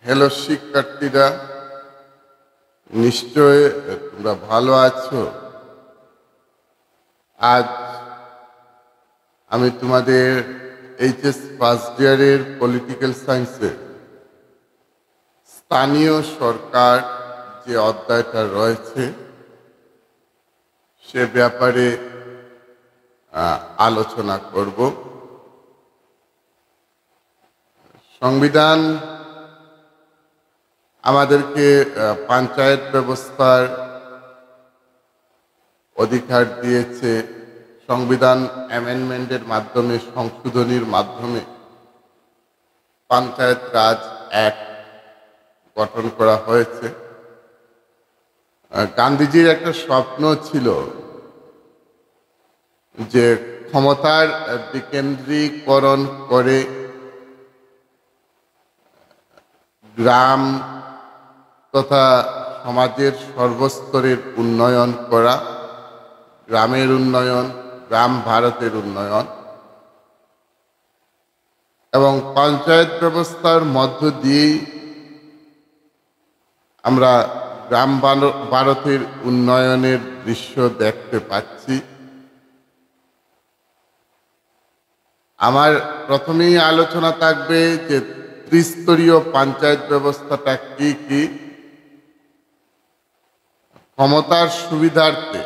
Hello শিক্ষার্থীরা, নিশ্চয় তোমরা ভালো আছো। আজ আমি তোমাদের এইচএস ফার্স্ট ইয়ারের পলিটিক্যাল সায়েন্সের স্থানীয় সরকার যে অধ্যায়টা রয়েছে সে ব্যাপারে আলোচনা করব। সংবিধান আমাদেরকে পঞ্চায়েত ব্যবস্থার অধিকার দিয়েছে। সংবিধান অ্যামেন্ডমেন্টের মাধ্যমে, সংশোধনীর মাধ্যমে পঞ্চায়েত রাজ অ্যাক্ট গঠন করা হয়েছে। গান্ধীজির একটা স্বপ্ন ছিল যে ক্ষমতার বিকেন্দ্রীকরণ করে গ্রাম তথা সমাজের সর্বস্তরের উন্নয়ন করা, গ্রামের উন্নয়ন, গ্রাম ভারতের উন্নয়ন, এবং পঞ্চায়েত ব্যবস্থার মধ্য দিয়েই আমরা গ্রাম ভারতের উন্নয়নের দৃশ্য দেখতে পাচ্ছি। আমার প্রথমেই আলোচনা থাকবে যে ত্রিস্তরীয় পঞ্চায়েত ব্যবস্থাটা কি কি। ক্ষমতার সুবিধার্থে,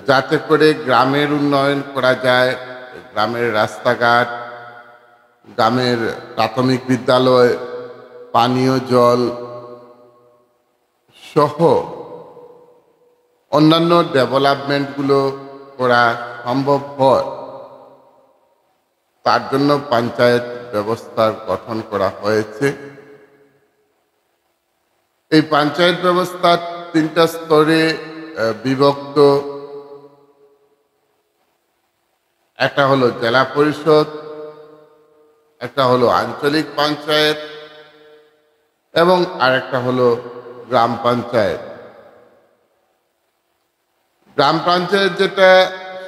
যাতে করে গ্রামের উন্নয়ন করা যায়, গ্রামের রাস্তাঘাট, গ্রামের প্রাথমিক বিদ্যালয়, পানীয় জল সহ অন্যান্য ডেভেলপমেন্টগুলো করা সম্ভব হয়, তার জন্য পঞ্চায়েত ব্যবস্থার গঠন করা হয়েছে। এই পঞ্চায়েত ব্যবস্থা তিনটা স্তরে বিভক্ত। একটা হলো জেলা পরিষদ, একটা হলো আঞ্চলিক পঞ্চায়েত, এবং আরেকটা হলো গ্রাম পঞ্চায়েত। গ্রাম পঞ্চায়েত যেটা,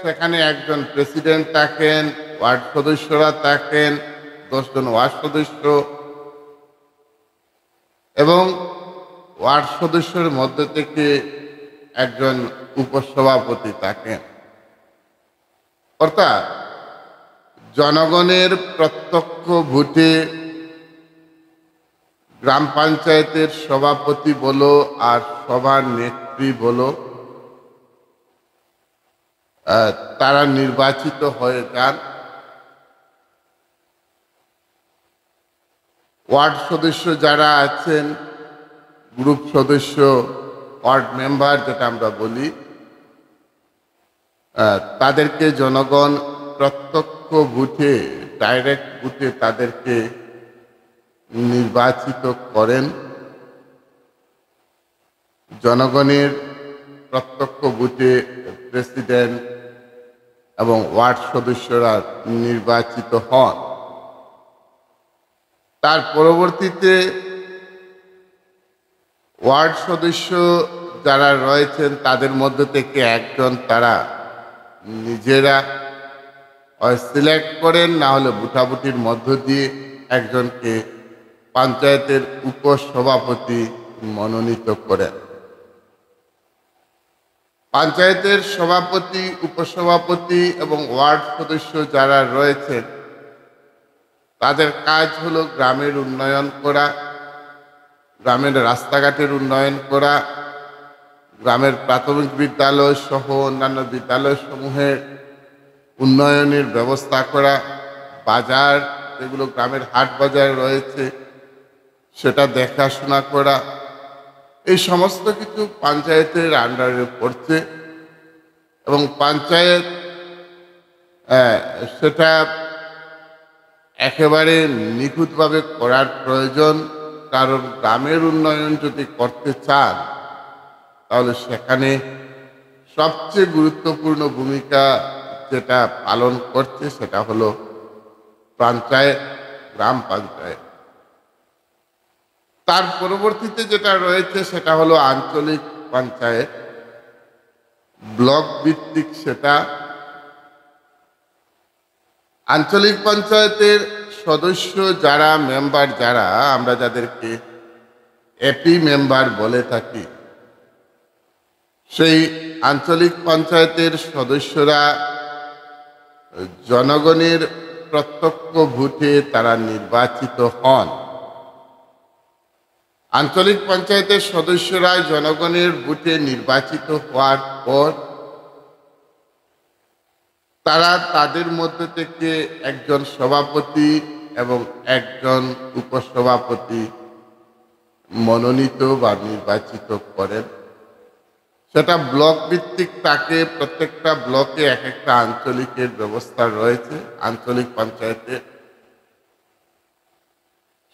সেখানে একজন প্রেসিডেন্ট থাকেন, ওয়ার্ড সদস্যরা থাকেন 10 জন ওয়ার্ড সদস্য, এবং ওয়ার্ড সদস্যের মধ্যে থেকে একজন উপসভাপতি থাকেন। অর্থাৎ জনগণের প্রত্যক্ষ ভোটে গ্রাম পঞ্চায়েতের সভাপতি বলো আর সভার নেত্রী বলো, তারা নির্বাচিত হয়ে যান। ওয়ার্ড সদস্য যারা আছেন, গ্রুপ সদস্য, ওয়ার্ড মেম্বার যেটা আমরা বলি, তাদেরকে জনগণ প্রত্যক্ষ ভোটে, ডাইরেক্ট ভোটে তাদেরকে নির্বাচিত করেন। জনগণের প্রত্যক্ষ ভোটে প্রেসিডেন্ট এবং ওয়ার্ড সদস্যরা নির্বাচিত হন। তার পরবর্তীতে ওয়ার্ড সদস্য যারা রয়েছেন তাদের মধ্যে থেকে একজন তারা নিজেরা সিলেক্ট করেন, না হলে ভোটাভুটির মধ্য দিয়ে একজনকে পঞ্চায়েতের উপসভাপতি মনোনীত করেন। পঞ্চায়েতের সভাপতি, উপসভাপতি এবং ওয়ার্ড সদস্য যারা রয়েছেন তাদের কাজ হলো গ্রামের উন্নয়ন করা, গ্রামের রাস্তাঘাটের উন্নয়ন করা, গ্রামের প্রাথমিক বিদ্যালয় সহ অন্যান্য বিদ্যালয় সমূহের উন্নয়নের ব্যবস্থা করা, বাজার, যেগুলো গ্রামের হাট বাজার রয়েছে সেটা দেখাশোনা করা, এই সমস্ত কিছু পঞ্চায়েতের আন্ডারে পড়ছে। এবং পঞ্চায়েত সেটা একেবারে নিখুঁতভাবে করার প্রয়োজন, কারণ গ্রামের উন্নয়ন যদি করতে চান তাহলে সেখানে সবচেয়ে গুরুত্বপূর্ণ ভূমিকা যেটা পালন করছে সেটা হলো পঞ্চায়েত, গ্রাম পঞ্চায়েত। তার পরবর্তীতে যেটা রয়েছে সেটা হলো আঞ্চলিক পঞ্চায়েত, ব্লক ভিত্তিক সেটা। আঞ্চলিক পঞ্চায়েতের সদস্য যারা মেম্বার, যারা আমরা যাদেরকে এপি মেম্বার বলে থাকি, সেই আঞ্চলিক পঞ্চায়েতের সদস্যরা জনগণের প্রত্যক্ষ ভোটে তারা নির্বাচিত হন। আঞ্চলিক পঞ্চায়েতের সদস্যরা জনগণের ভোটে নির্বাচিত হওয়ার পর তারা তাদের মধ্যে থেকে একজন সভাপতি এবং একজন উপসভাপতি মনোনীত বা নির্বাচিত করেন। সেটা ব্লক ভিত্তিক থাকে, প্রত্যেকটা ব্লকে এক একটা আঞ্চলিকের ব্যবস্থা রয়েছে আঞ্চলিক পঞ্চায়েতে।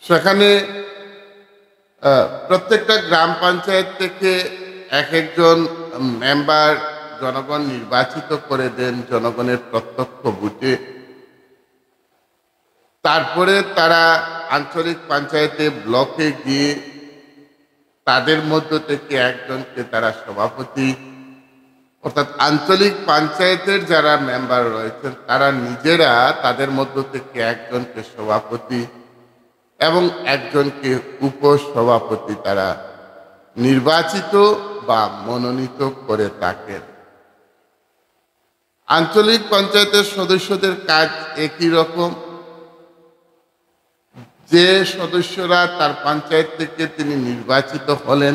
সেখানে প্রত্যেকটা গ্রাম পঞ্চায়েত থেকে এক একজন মেম্বার জনগণ নির্বাচিত করে দেন জনগণের প্রত্যক্ষ ভোটে। তারপরে তারা আঞ্চলিক পঞ্চায়েতে ব্লকে গিয়ে তাদের মধ্য থেকে একজনকে তারা সভাপতি, অর্থাৎ আঞ্চলিক পঞ্চায়েতের যারা মেম্বার রয়েছেন তারা নিজেরা তাদের মধ্য থেকে একজনকে সভাপতি এবং একজনকে উপসভাপতি তারা নির্বাচিত বা মনোনীত করে থাকেন। আঞ্চলিক পঞ্চায়েতের সদস্যদের কাজ একই রকম। যে সদস্যরা তার পঞ্চায়েত থেকে তিনি নির্বাচিত হলেন,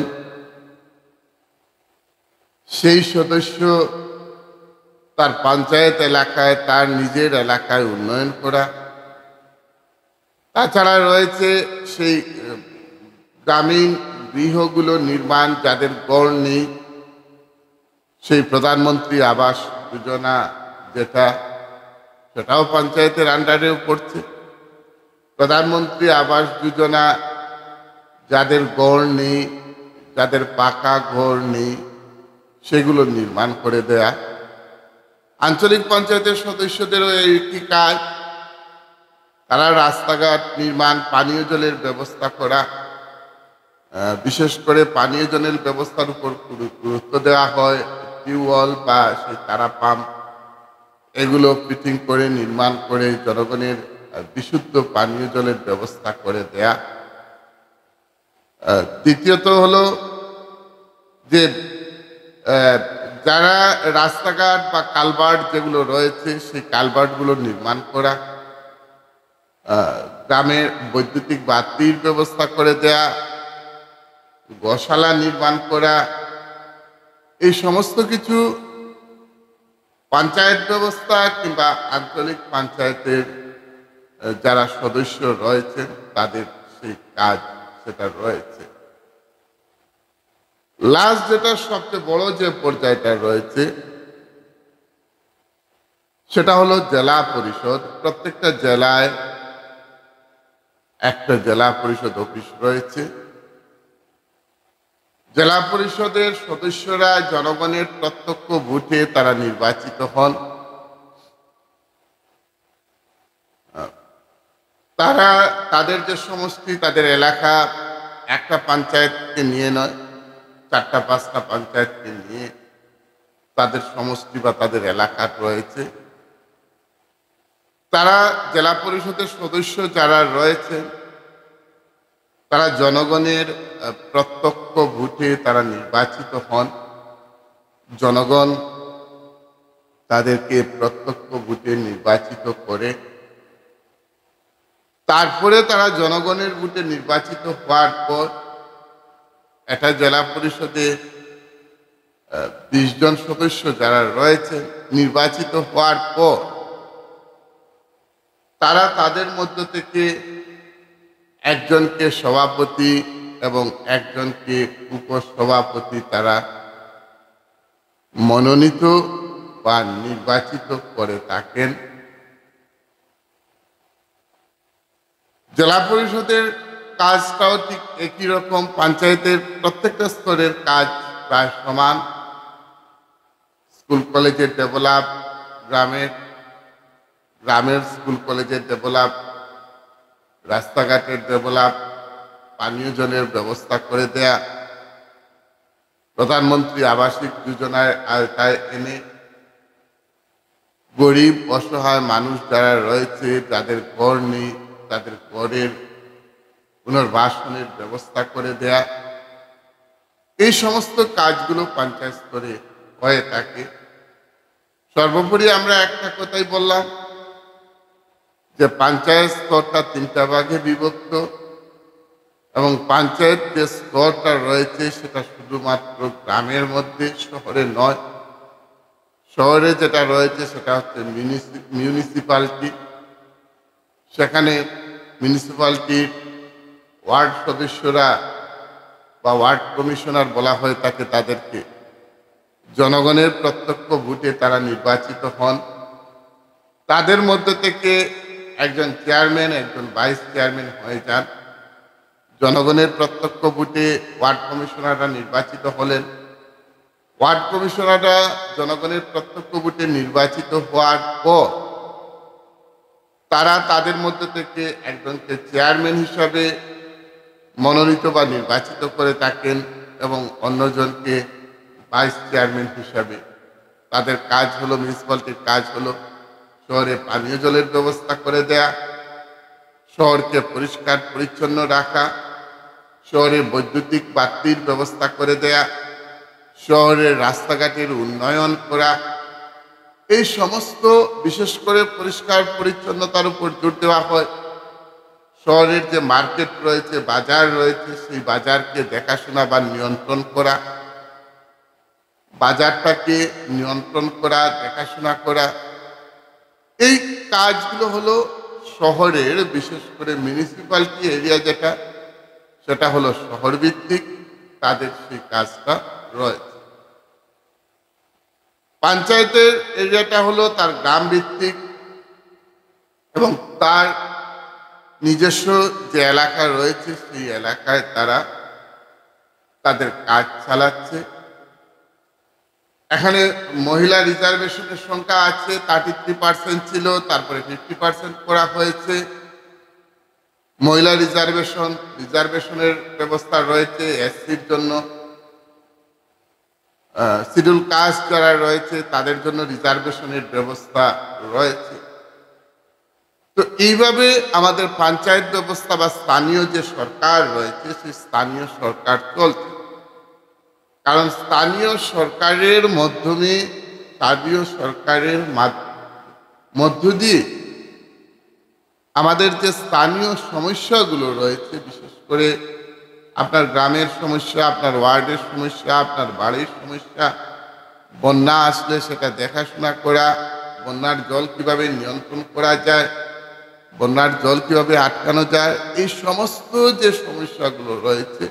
সেই সদস্য তার পঞ্চায়েত এলাকায়, তার নিজের এলাকায় উন্নয়ন করা। তাছাড়া রয়েছে সেই গ্রামীণ গৃহগুলো নির্মাণ, যাদের গড় নেই, সেই প্রধানমন্ত্রী আবাস যোজনা যেটা, সেটাও পঞ্চায়েতের আন্ডারেও পড়ছে। প্রধানমন্ত্রী আবাস যোজনা যাদের গড় নেই, যাদের পাকা ঘর নেই, সেগুলো নির্মাণ করে দেয়া। আঞ্চলিক পঞ্চায়েতের সদস্যদেরও একই কাজ। তারা রাস্তাঘাট নির্মাণ, পানীয় জলের ব্যবস্থা করা, বিশেষ করে পানীয় জলের ব্যবস্থার উপর গুরুত্ব দেওয়া হয়। টিউবওয়েল বা সেই তারা পাম্প এগুলো ফিটিং করে নির্মাণ করে জনগণের বিশুদ্ধ পানীয় জলের ব্যবস্থা করে দেয়া। দ্বিতীয়ত হলো যে যারা রাস্তাঘাট বা কালভার্ট যেগুলো রয়েছে সেই কালভার্টগুলো নির্মাণ করা, গ্রামে বৈদ্যুতিক বাতির ব্যবস্থা করে দেয়া, গোশালা নির্মাণ করা, এই সমস্ত কিছু পঞ্চায়েত ব্যবস্থা কিংবা আঞ্চলিক পঞ্চায়েতের যারা সদস্য রয়েছেন তাদের সেই কাজ সেটা রয়েছে। লাস্ট যেটা সবচেয়ে বড় যে পর্যায়টা রয়েছে সেটা হলো জেলা পরিষদ। প্রত্যেকটা জেলায় একটা জেলা পরিষদ অফিস রয়েছে। জেলা পরিষদের সদস্যরা জনগণের প্রত্যক্ষ ভোটে তারা নির্বাচিত হন। তারা তাদের যে সমষ্টি, তাদের এলাকা, একটা পঞ্চায়েতকে নিয়ে নয়, 4-5টা পঞ্চায়েতকে নিয়ে তাদের সমষ্টি বা তাদের এলাকা রয়েছে। তারা জেলা পরিষদের সদস্য যারা রয়েছেন তারা জনগণের প্রত্যক্ষ ভোটে তারা নির্বাচিত হন। জনগণ তাদেরকে প্রত্যক্ষ ভোটে নির্বাচিত করে। তারপরে তারা জনগণের ভোটে নির্বাচিত হওয়ার পর একটা জেলা পরিষদে 20 জন সদস্য যারা রয়েছেন নির্বাচিত হওয়ার পর তারা তাদের মধ্য থেকে একজনকে সভাপতি এবং একজনকে উপসভাপতি তারা মনোনীত বা নির্বাচিত করে থাকেন। জেলা পরিষদের কাজটাও ঠিক একই রকম। পঞ্চায়েতের প্রত্যেকটা স্তরের কাজ প্রায় সমান। স্কুল কলেজের ডেভেলপ, গ্রামের স্কুল কলেজের ডেভেলপ, রাস্তাঘাটের ডেভেলপ, পানীয় জলের ব্যবস্থা করে দেয়া, প্রধানমন্ত্রী আবাসিক যোজনার আওতায় এনে গরিব অসহায় মানুষ যারা রয়েছে, যাদের ঘর নেই, তাদের ঘরের পুনর্বাসনের ব্যবস্থা করে দেয়া, এই সমস্ত কাজগুলো পঞ্চায়েত স্তরে হয়ে থাকে। সর্বোপরি আমরা একটা কথাই বললাম যে পঞ্চায়েত স্তরটা 3টা ভাগে বিভক্ত এবং পঞ্চায়েত যে স্তরটা রয়েছে সেটা শুধুমাত্র গ্রামের মধ্যে, শহরে নয়। শহরে যেটা রয়েছে সেটা হচ্ছে মিউনিসিপ্যালিটি। সেখানে মিউনিসিপ্যালিটির ওয়ার্ড সদস্যরা বা ওয়ার্ড কমিশনার বলা হয়ে থাকে তাদেরকে, জনগণের প্রত্যক্ষ ভোটে তারা নির্বাচিত হন। তাদের মধ্যে থেকে একজন চেয়ারম্যান, একজন ভাইস চেয়ারম্যান হয়ে যান। জনগণের প্রত্যক্ষ ভোটে ওয়ার্ড কমিশনাররা নির্বাচিত হলেন। ওয়ার্ড কমিশনাররা জনগণের প্রত্যক্ষ ভোটে নির্বাচিত হওয়ার পর তারা তাদের মধ্যে থেকে একজনকে চেয়ারম্যান হিসাবে মনোনীত বা নির্বাচিত করে থাকেন এবং অন্যজনকে ভাইস চেয়ারম্যান হিসাবে। তাদের কাজ হলো, মিউনিসিপ্যালিটির কাজ হলো শহরে পানীয় জলের ব্যবস্থা করে দেয়া, শহরকে পরিষ্কার পরিচ্ছন্ন রাখা, শহরে বৈদ্যুতিক বাতির ব্যবস্থা করে দেয়া, শহরের রাস্তাঘাটের উন্নয়ন করা। এই সমস্ত বিশেষ করে পরিষ্কার পরিচ্ছন্নতার উপর জোর দেওয়া হয়। শহরের যে মার্কেট রয়েছে, বাজার রয়েছে, সেই বাজারকে দেখাশোনা বা নিয়ন্ত্রণ করা, বাজারটাকে নিয়ন্ত্রণ করা, দেখাশোনা করা, এই কাজগুলো হলো শহরের, বিশেষ করে মিউনিসিপ্যালিটি এরিয়া যেটা, সেটা হলো শহর ভিত্তিক, তাদের সেই কাজটা রয়েছে। পঞ্চায়েতের এরিয়াটা হলো তার গ্রাম ভিত্তিক এবং তার নিজস্ব যে এলাকা রয়েছে সেই এলাকায় তারা তাদের কাজ চালাচ্ছে। এখানে মহিলা রিজার্ভেশনের সংখ্যা আছে, 33% ছিল, তারপরে 50% করা হয়েছে। মহিলা রিজার্ভেশনের ব্যবস্থা রয়েছে এসসির জন্য। শিডিউল কাস্ট যারা রয়েছে তাদের জন্য রিজার্ভেশনের ব্যবস্থা রয়েছে। তো এইভাবে আমাদের পঞ্চায়েত ব্যবস্থা বা স্থানীয় যে সরকার রয়েছে সেই স্থানীয় সরকার চলছে। কারণ স্থানীয় সরকারের মাধ্যমে, স্থানীয় সরকারের মধ্য দিয়ে আমাদের যে স্থানীয় সমস্যাগুলো রয়েছে, বিশেষ করে আপনার গ্রামের সমস্যা, আপনার ওয়ার্ডের সমস্যা, আপনার বাড়ির সমস্যা, বন্যা আসলে সেটা দেখাশোনা করা, বন্যার জল কিভাবে নিয়ন্ত্রণ করা যায়, বন্যার জল কিভাবে আটকানো যায়, এই সমস্ত যে সমস্যাগুলো রয়েছে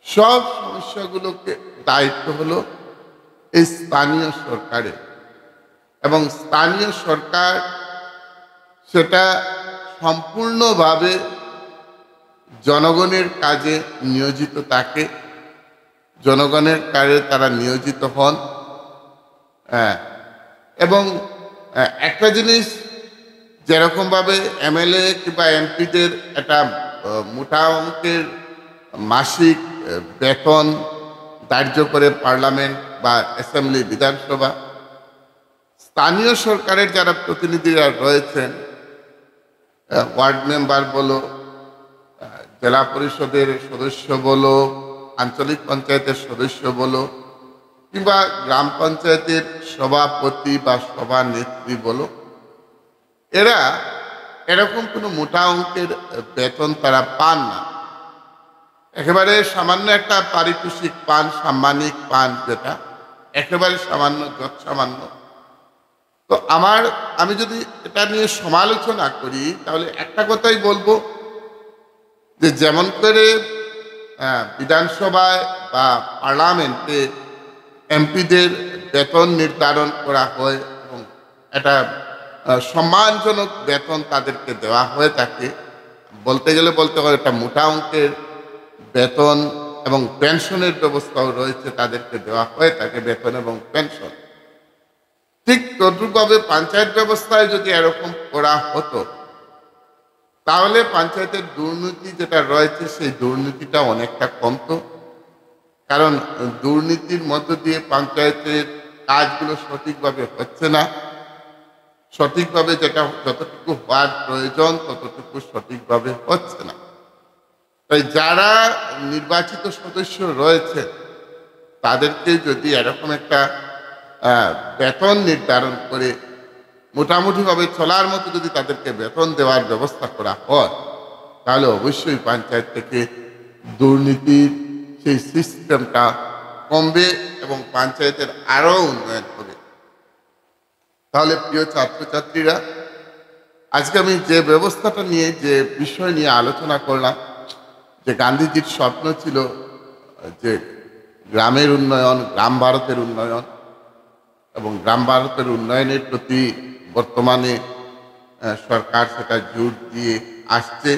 সব সমস্যাগুলোকে দায়িত্ব হলো এই স্থানীয় সরকারের। এবং স্থানীয় সরকার সেটা সম্পূর্ণভাবে জনগণের কাজে নিয়োজিত থাকে, জনগণের কাজে তারা নিয়োজিত হন। এবং একটা জিনিস, যেরকমভাবে এমএলএ কিংবা এমপিদের একটা মোটা অঙ্কের মাসিক বেতন ধার্য করে পার্লামেন্ট বা অ্যাসেম্বলি, বিধানসভা, স্থানীয় সরকারের যারা প্রতিনিধিরা রয়েছেন, ওয়ার্ড মেম্বার বলো, জেলা পরিষদের সদস্য বলো, আঞ্চলিক পঞ্চায়েতের সদস্য বলো, কিংবা গ্রাম পঞ্চায়েতের সভাপতি বা সভানেত্রী বলো, এরা এরকম কোনো মোটা অঙ্কের বেতন তারা পান না। একেবারে সামান্য একটা পারিতোষিক পান, সাম্মানিক পান, যেটা একেবারে সামান্য, যত সামান্য। তো আমি যদি এটা নিয়ে সমালোচনা করি তাহলে একটা কথাই বলবো যে যেমন করে বিধানসভায় বা পার্লামেন্টে এমপিদের বেতন নির্ধারণ করা হয় এবং একটা সম্মানজনক বেতন তাদেরকে দেওয়া হয়ে থাকে, বলতে গেলে বলতে হয় একটা মোটা অঙ্কের বেতন এবং পেনশনের ব্যবস্থাও রয়েছে, তাদেরকে দেওয়া হয়ে থাকে বেতন এবং পেনশন। ঠিক তদ্রুপভাবে পঞ্চায়েত ব্যবস্থায় যদি এরকম করা হতো তাহলে পঞ্চায়েতের দুর্নীতি যেটা রয়েছে সেই দুর্নীতিটা অনেকটা কমতো। কারণ দুর্নীতির মধ্য দিয়ে পঞ্চায়েতের কাজগুলো সঠিকভাবে হচ্ছে না, সঠিকভাবে যেটা যতটুকু হওয়ার প্রয়োজন ততটুকু সঠিকভাবে হচ্ছে না। তাই যারা নির্বাচিত সদস্য রয়েছে তাদেরকে যদি এরকম একটা বেতন নির্ধারণ করে মোটামুটিভাবে চলার মতো যদি তাদেরকে বেতন দেওয়ার ব্যবস্থা করা হয়, তাহলে অবশ্যই পঞ্চায়েত থেকে দুর্নীতির সেই সিস্টেমটা কমবে এবং পঞ্চায়েতের আরও উন্নয়ন হবে। তাহলে প্রিয় ছাত্রছাত্রীরা, আজকে আমি যে ব্যবস্থাটা নিয়ে যে বিষয় নিয়ে আলোচনা করলাম, যে গান্ধীজির স্বপ্ন ছিল যে গ্রামের উন্নয়ন, গ্রাম ভারতের উন্নয়ন, এবং গ্রাম ভারতের উন্নয়নের প্রতি বর্তমানে সরকার সেটা জোর দিয়ে আসছে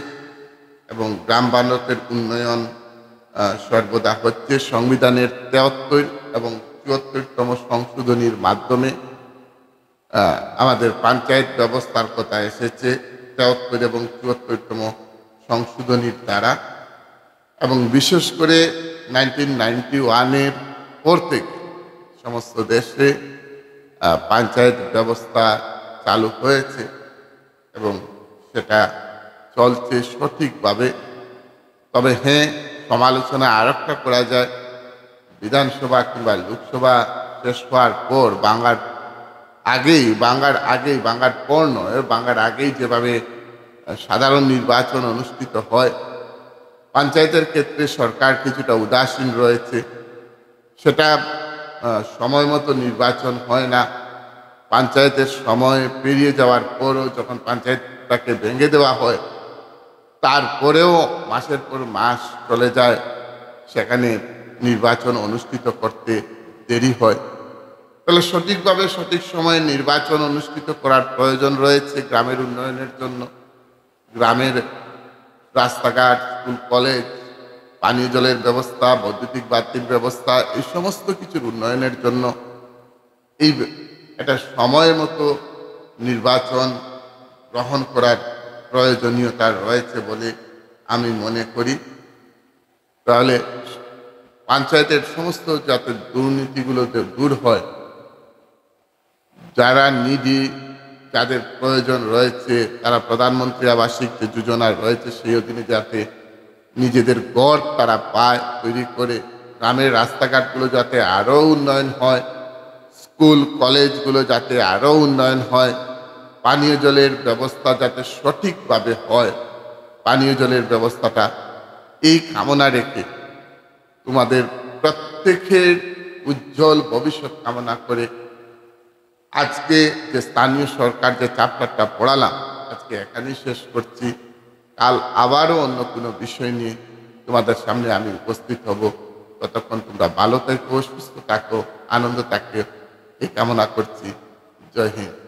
এবং গ্রাম ভারতের উন্নয়ন সর্বদা হচ্ছে সংবিধানের ৭৩ এবং ৭৪তম সংশোধনীর মাধ্যমে। আমাদের পঞ্চায়েত ব্যবস্থার কথা এসেছে ৭৩ এবং ৭৪তম সংশোধনীর দ্বারা, এবং বিশেষ করে 1991-এর পর থেকে সমস্ত দেশে পঞ্চায়েত ব্যবস্থা চালু হয়েছে এবং সেটা চলছে সঠিকভাবে। তবে হ্যাঁ, সমালোচনা আরেকটা করা যায়, বিধানসভা কিংবা লোকসভা শেষ হওয়ার পর বাংলার পর নয়, বাংলার আগেই যেভাবে সাধারণ নির্বাচন অনুষ্ঠিত হয়, পঞ্চায়েতের ক্ষেত্রে সরকার কিছুটা উদাসীন রয়েছে। সেটা সময় মতো নির্বাচন হয় না। পঞ্চায়েতের সময় পেরিয়ে যাওয়ার পরও যখন পঞ্চায়েতটাকে ভেঙে দেওয়া হয়, তারপরেও মাসের পর মাস চলে যায়, সেখানে নির্বাচন অনুষ্ঠিত করতে দেরি হয়। তাহলে সঠিকভাবে সঠিক সময়ে নির্বাচন অনুষ্ঠিত করার প্রয়োজন রয়েছে গ্রামের উন্নয়নের জন্য। গ্রামের রাস্তাঘাট, স্কুল, কলেজ, পানীয় জলের ব্যবস্থা, বৈদ্যুতিক বাতির ব্যবস্থা, এই সমস্ত কিছুর উন্নয়নের জন্য এটা সময় মতো নির্বাচন গ্রহণ করার প্রয়োজনীয়তা রয়েছে বলে আমি মনে করি। তাহলে পঞ্চায়েতের সমস্ত যাতে দুর্নীতিগুলো দূর হয়, যারা নিডি, যাদের প্রয়োজন রয়েছে, তারা প্রধানমন্ত্রী আবাসিক যে যোজনা রয়েছে সেই অধীনে যাতে নিজেদের গড় তারা পায় তৈরি করে, গ্রামের রাস্তাঘাটগুলো যাতে আরও উন্নয়ন হয়, স্কুল কলেজগুলো যাতে আরও উন্নয়ন হয়, পানীয় জলের ব্যবস্থা যাতে সঠিকভাবে হয়, পানীয় জলের ব্যবস্থাটা, এই কামনা রেখে তোমাদের প্রত্যেকের উজ্জ্বল ভবিষ্যৎ কামনা করে আজকে যে স্থানীয় সরকার যে চ্যাপ্টারটা পড়ালাম আজকে এখানেই শেষ করছি। কাল আবারও অন্য কোনো বিষয় নিয়ে তোমাদের সামনে আমি উপস্থিত হব। ততক্ষণ তোমরা ভালো থাকো, সুস্থ থাকো, আনন্দ থাকো, এই কামনা করছি। জয় হিন্দ।